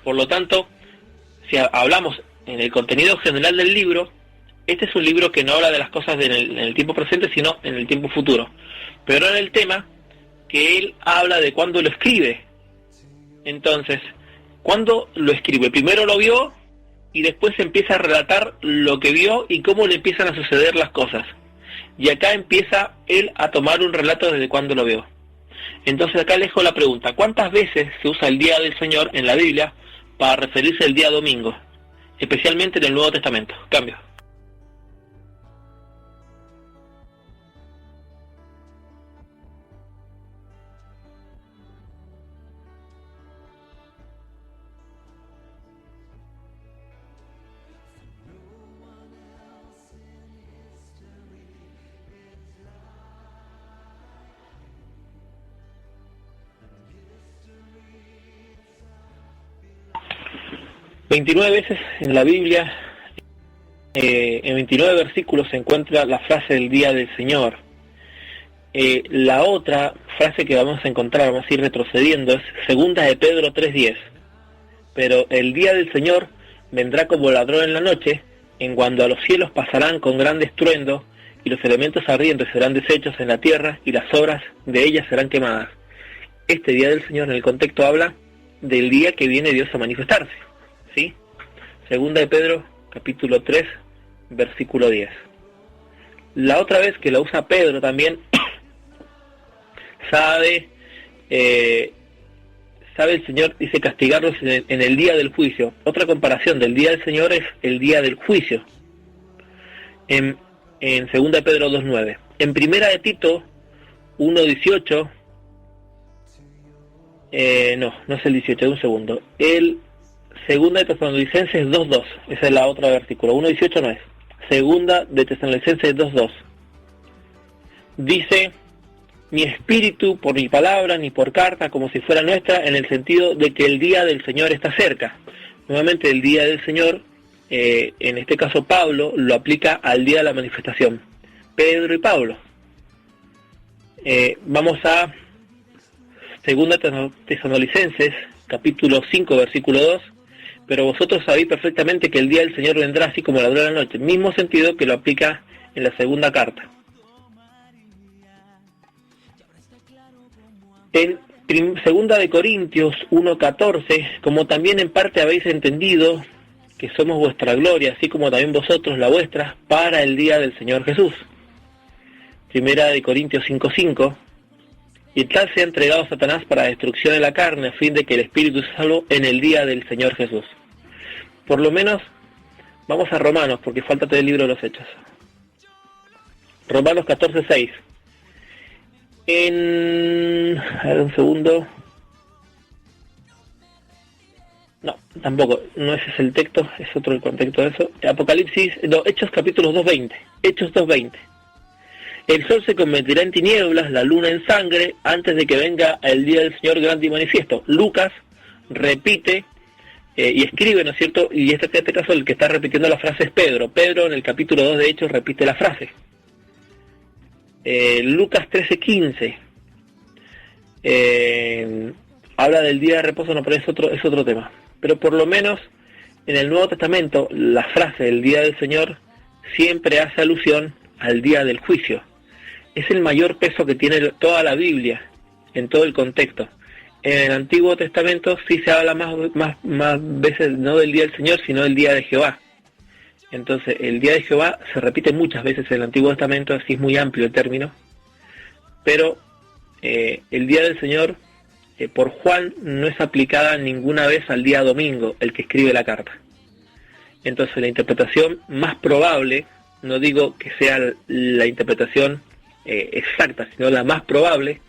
Por lo tanto, si hablamos en el contenido general del libro, este es un libro que no habla de las cosas en el tiempo presente, sino en el tiempo futuro. Pero en el tema que él habla de cuándo lo escribe. Entonces, ¿cuándo lo escribe? Primero lo vio y después empieza a relatar lo que vio y cómo le empiezan a suceder las cosas. Y acá empieza él a tomar un relato desde cuándo lo vio. Entonces acá le dejo la pregunta: ¿cuántas veces se usa el día del Señor en la Biblia para referirse al día domingo? Especialmente en el Nuevo Testamento. Cambio. ...29 veces en la Biblia, en 29 versículos se encuentra la frase del día del Señor. La otra frase que vamos a encontrar, vamos a ir retrocediendo, es segunda de Pedro 3:10. Pero el día del Señor vendrá como ladrón en la noche, en cuando a los cielos pasarán con gran estruendo, y los elementos ardientes serán deshechos en la tierra, y las obras de ellas serán quemadas. Este día del Señor en el contexto habla del día que viene Dios a manifestarse. ¿Sí? Segunda de Pedro, capítulo 3, versículo 10. La otra vez que la usa Pedro también, sabe el Señor, dice, castigarlos en el día del juicio. Otra comparación del día del Señor es el día del juicio. En segunda de Pedro 2:9. En primera de Tito 1:18, no es el 18, un segundo. El segunda de Tesalonicenses 2:2, esa es la otra versículo. 1:18 no es. Segunda de Tesalonicenses 2:2. Dice: ni espíritu por mi palabra ni por carta, como si fuera nuestra, en el sentido de que el día del Señor está cerca. Nuevamente, el día del Señor, en este caso Pablo, lo aplica al día de la manifestación. Pedro y Pablo. Vamos a segunda Tesalonicenses, capítulo 5, versículo 2. Pero vosotros sabéis perfectamente que el día del Señor vendrá así como ladrón en la noche. Mismo sentido que lo aplica en la segunda carta. En segunda de Corintios 1:14, como también en parte habéis entendido que somos vuestra gloria, así como también vosotros la vuestra, para el día del Señor Jesús. Primera de Corintios 5:5, y tal sea entregado a Satanás para destrucción de la carne, a fin de que el espíritu sea salvo en el día del Señor Jesús. Por lo menos, vamos a Romanos, porque falta el libro de los Hechos. Romanos 14:6. A ver, un segundo. No, tampoco, no ese es el texto, es otro el contexto de eso. Apocalipsis, no, Hechos capítulo 2:20. Hechos 2:20. El sol se convertirá en tinieblas, la luna en sangre, antes de que venga el día del Señor grande y manifiesto. Lucas repite y escribe, ¿no es cierto? Y en este caso el que está repitiendo la frase es Pedro. Pedro en el capítulo 2 de Hechos repite la frase. Lucas 13:15 habla del día de reposo, no, pero es otro tema. Pero por lo menos en el Nuevo Testamento la frase del día del Señor siempre hace alusión al día del juicio. Es el mayor peso que tiene toda la Biblia en todo el contexto. En el Antiguo Testamento sí se habla más veces no del día del Señor, sino del día de Jehová. Entonces el día de Jehová se repite muchas veces en el Antiguo Testamento, así es muy amplio el término. Pero el día del Señor, por Juan, no es aplicada ninguna vez al día domingo, el que escribe la carta. Entonces la interpretación más probable, no digo que sea la interpretación exacta, sino la más probable,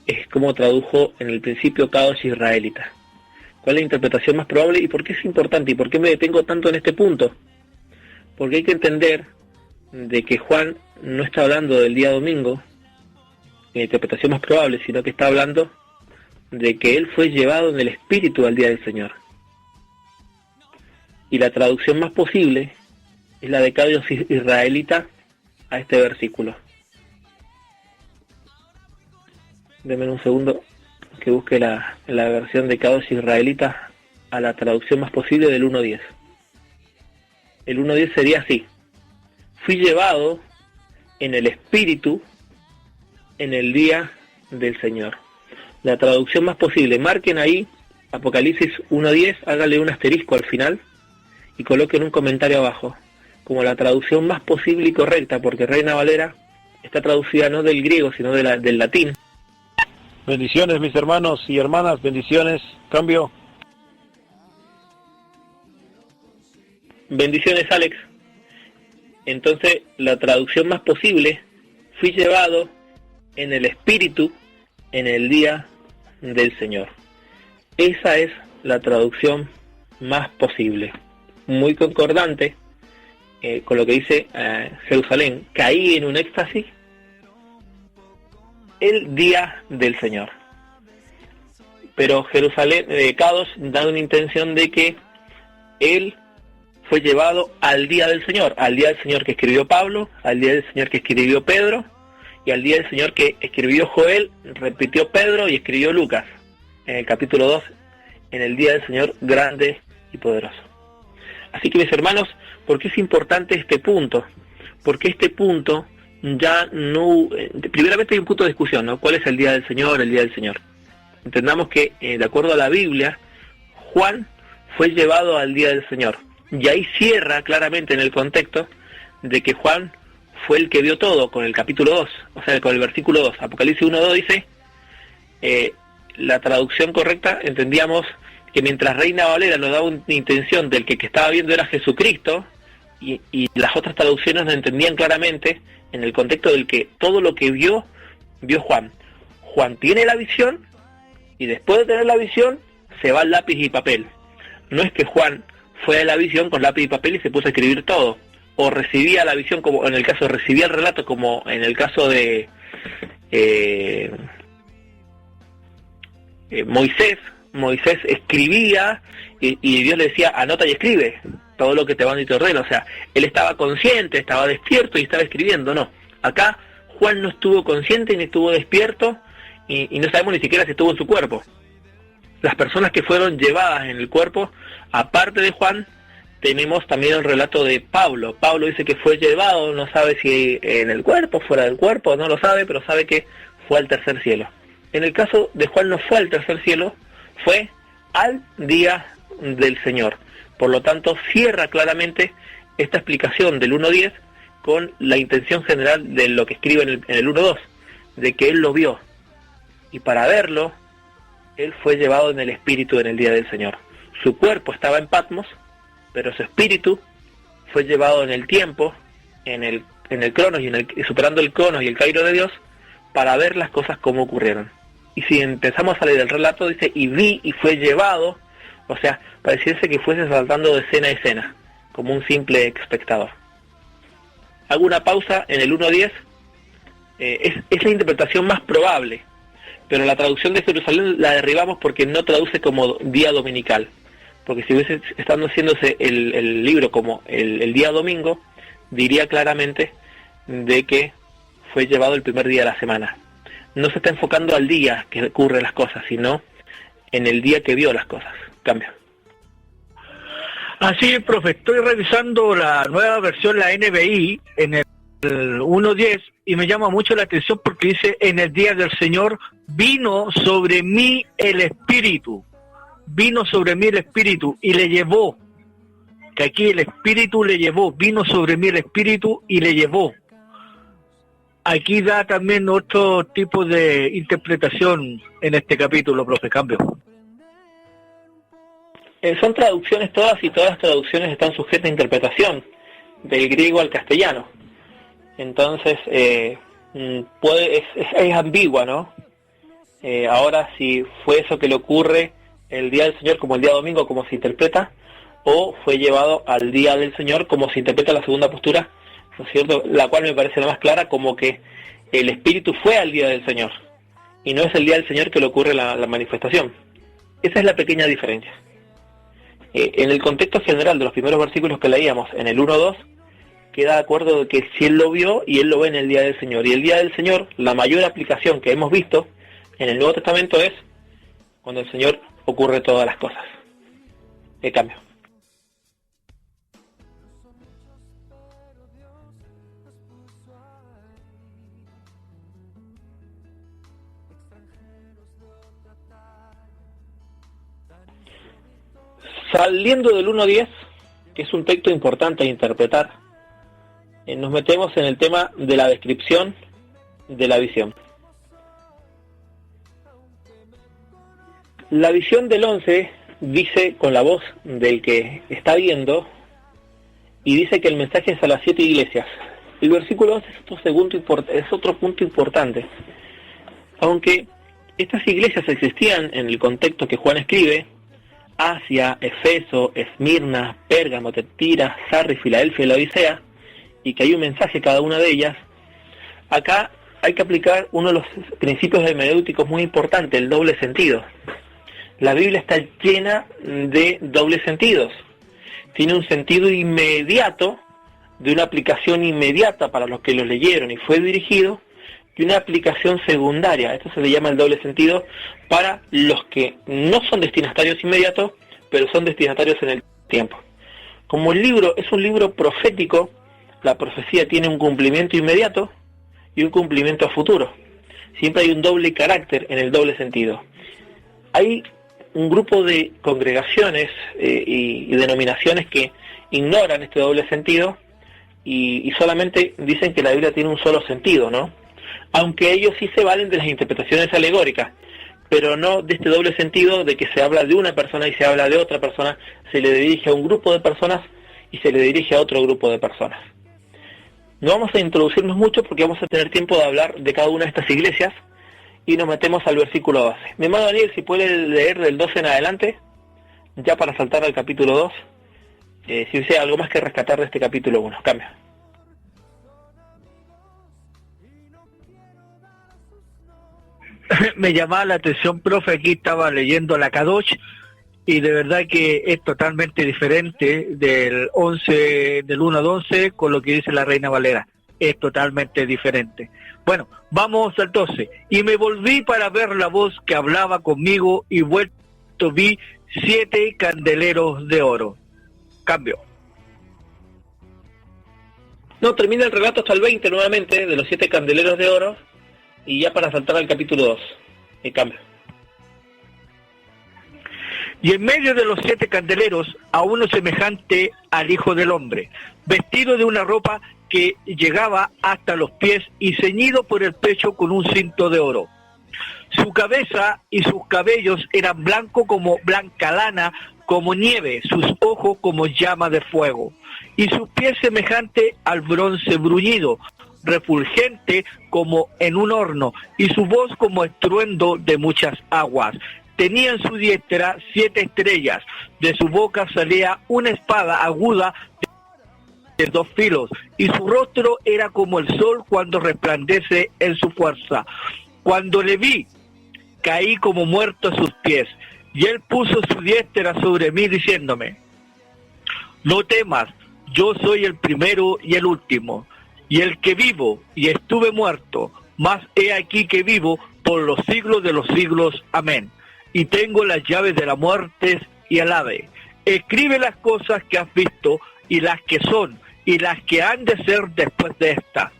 es como tradujo en el principio Kadosh israelita. ¿Cuál es la interpretación más probable y por qué es importante y por qué me detengo tanto en este punto? Porque hay que entender de que Juan no está hablando del día domingo, en la interpretación más probable, sino que está hablando de que él fue llevado en el espíritu al día del Señor. Y la traducción más posible es la de Kadosh israelita a este versículo. Denme un segundo que busque la versión de Kadosh israelita a la traducción más posible del 1.10. El 1.10 sería así: fui llevado en el Espíritu en el día del Señor. La traducción más posible, marquen ahí Apocalipsis 1.10, háganle un asterisco al final y coloquen un comentario abajo, como la traducción más posible y correcta, porque Reina Valera está traducida no del griego, sino del latín. Bendiciones, mis hermanos y hermanas, bendiciones. Cambio. Bendiciones, Alex. Entonces, la traducción más posible, fui llevado en el Espíritu en el día del Señor. Esa es la traducción más posible. Muy concordante con lo que dice Jerusalén. Caí en un éxtasis el día del Señor. Pero Jerusalén, Kadosh da una intención de que él fue llevado al día del Señor que escribió Pablo, al día del Señor que escribió Pedro, y al día del Señor que escribió Joel, repitió Pedro y escribió Lucas, en el capítulo 2, en el día del Señor grande y poderoso. Así que, mis hermanos, ¿por qué es importante este punto? Porque este punto ya no... primeramente hay un punto de discusión, ¿no? ¿Cuál es el día del Señor, el día del Señor? Entendamos que, de acuerdo a la Biblia, Juan fue llevado al día del Señor. Y ahí cierra claramente en el contexto de que Juan fue el que vio todo, con el capítulo 2, o sea, con el versículo 2. Apocalipsis 1.2 dice, la traducción correcta, entendíamos que mientras Reina Valera nos daba una intención del que estaba viendo era Jesucristo, y las otras traducciones nos entendían claramente en el contexto del que todo lo que vio Juan. Juan tiene la visión, y después de tener la visión, se va al lápiz y papel. No es que Juan fue a la visión con lápiz y papel y se puso a escribir todo, o recibía la visión, como en el caso, recibía el relato, como en el caso de Moisés escribía y Dios le decía, anota y escribe todo lo que te van y te ordeno. O sea, él estaba consciente, estaba despierto y estaba escribiendo. No, acá Juan no estuvo consciente ni estuvo despierto, y no sabemos ni siquiera si estuvo en su cuerpo. Las personas que fueron llevadas en el cuerpo, aparte de Juan, tenemos también el relato de Pablo. Pablo dice que fue llevado, no sabe si en el cuerpo, fuera del cuerpo, no lo sabe, pero sabe que fue al tercer cielo. En el caso de Juan no fue al tercer cielo, fue al día del Señor. Por lo tanto, cierra claramente esta explicación del 1.10 con la intención general de lo que escribe en el 1.2, de que él lo vio. Y para verlo, él fue llevado en el Espíritu en el día del Señor. Su cuerpo estaba en Patmos, pero su espíritu fue llevado en el tiempo, en el Cronos, y superando el Cronos y el Cairo de Dios, para ver las cosas como ocurrieron. Y si empezamos a leer el relato, dice, y vi y fue llevado, o sea, pareciese que fuese saltando de escena a escena, como un simple espectador. Hago una pausa en el 1.10, es la interpretación más probable, pero la traducción de Jerusalén la derribamos porque no traduce como día dominical. Porque si hubiese estado haciéndose el libro como el día domingo, diría claramente de que fue llevado el primer día de la semana. No se está enfocando al día que ocurren las cosas, sino en el día que vio las cosas. Cambio. Así es, profe, estoy revisando la nueva versión, la NBI, en el 1.10, y me llama mucho la atención porque dice, en el día del Señor vino sobre mí el Espíritu. Vino sobre mí el Espíritu y le llevó, que aquí el Espíritu le llevó, vino sobre mí el Espíritu y le llevó. Aquí da también otro tipo de interpretación en este capítulo, profe, cambio. Son traducciones todas, y todas las traducciones están sujetas a interpretación, del griego al castellano. Entonces, es ambigua, ¿no? Ahora, si fue eso que le ocurre el día del Señor como el día domingo, como se interpreta, o fue llevado al día del Señor como se interpreta la segunda postura, ¿no es cierto? La cual me parece la más clara, como que el Espíritu fue al día del Señor, y no es el día del Señor que le ocurre la manifestación. Esa es la pequeña diferencia. En el contexto general de los primeros versículos que leíamos, en el 1.2, queda de acuerdo de que si él lo vio, y él lo ve en el día del Señor. Y el día del Señor, la mayor aplicación que hemos visto en el Nuevo Testamento es cuando el Señor ocurre todas las cosas. Cambio. Saliendo del 1.10, que es un texto importante a interpretar, nos metemos en el tema de la descripción de la visión. La visión del 11 dice con la voz del que está viendo, y dice que el mensaje es a las 7 iglesias. El versículo 11 es otro punto importante. Aunque estas iglesias existían en el contexto que Juan escribe, Asia, Efeso, Esmirna, Pérgamo, Tiatira, Sardis, Filadelfia y la Odisea, y que hay un mensaje cada una de ellas, acá hay que aplicar uno de los principios hermenéuticos muy importantes, el doble sentido. La Biblia está llena de dobles sentidos. Tiene un sentido inmediato, de una aplicación inmediata para los que lo leyeron y fue dirigido, y una aplicación secundaria. Esto se le llama el doble sentido para los que no son destinatarios inmediatos, pero son destinatarios en el tiempo. Como el libro es un libro profético, la profecía tiene un cumplimiento inmediato y un cumplimiento a futuro. Siempre hay un doble carácter en el doble sentido. Hay un grupo de congregaciones y denominaciones que ignoran este doble sentido y solamente dicen que la Biblia tiene un solo sentido, ¿no? Aunque ellos sí se valen de las interpretaciones alegóricas, pero no de este doble sentido de que se habla de una persona y se habla de otra persona, se le dirige a un grupo de personas y se le dirige a otro grupo de personas. No vamos a introducirnos mucho porque vamos a tener tiempo de hablar de cada una de estas iglesias y nos metemos al versículo 12. Mi hermano Daniel, si puede leer del 12 en adelante, ya para saltar al capítulo 2, si hubiese algo más que rescatar de este capítulo 1. Cambia. Me llamaba la atención, profe, aquí estaba leyendo la Kadosh y de verdad que es totalmente diferente del 1 al 11 con lo que dice la Reina Valera. Es totalmente diferente. Bueno, vamos al 12. Y me volví para ver la voz que hablaba conmigo y vuelto vi 7 candeleros de oro. Cambio. No, termina el relato hasta el 20 nuevamente de los 7 candeleros de oro y ya para saltar al capítulo 2. Cambio. Y en medio de los 7 candeleros a uno semejante al Hijo del Hombre, vestido de una ropa que llegaba hasta los pies y ceñido por el pecho con un cinto de oro. Su cabeza y sus cabellos eran blancos como blanca lana, como nieve, sus ojos como llama de fuego, y sus pies semejante al bronce bruñido, refulgente como en un horno, y su voz como estruendo de muchas aguas. Tenía en su diestra 7 estrellas, de su boca salía una espada aguda de 2 filos, y su rostro era como el sol cuando resplandece en su fuerza. Cuando le vi, caí como muerto a sus pies, y él puso su diestra sobre mí diciéndome: no temas, yo soy el primero y el último, y el que vivo y estuve muerto, mas he aquí que vivo por los siglos de los siglos. Amén. Y tengo las llaves de la muerte y el Hades. Escribe las cosas que has visto y las que son y las que han de ser después de estas.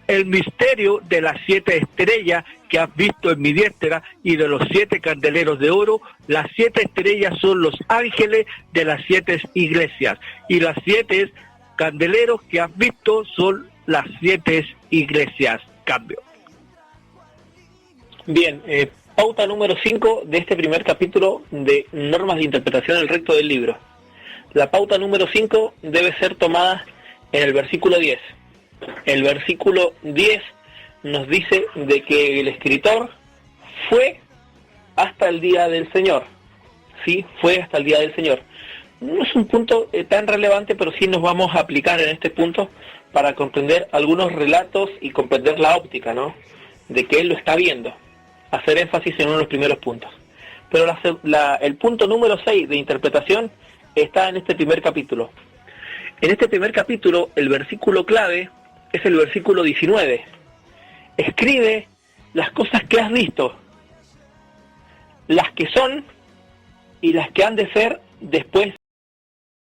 El misterio de las 7 estrellas que has visto en mi diestra y de los 7 candeleros de oro. Las 7 estrellas son los ángeles de las 7 iglesias y las 7 candeleros que has visto son las 7 iglesias. Cambio. Bien, pauta número 5 de este primer capítulo de normas de interpretación del recto del libro. La pauta número 5 debe ser tomada en el versículo 10. El versículo 10 nos dice de que el escritor fue hasta el día del Señor. Sí, fue hasta el día del Señor. No es un punto tan relevante, pero sí nos vamos a aplicar en este punto para comprender algunos relatos y comprender la óptica, ¿no?, de que él lo está viendo. Hacer énfasis en uno de los primeros puntos. Pero el punto número 6 de interpretación está en este primer capítulo. En este primer capítulo, el versículo clave es el versículo 19. Escribe las cosas que has visto, las que son y las que han de ser después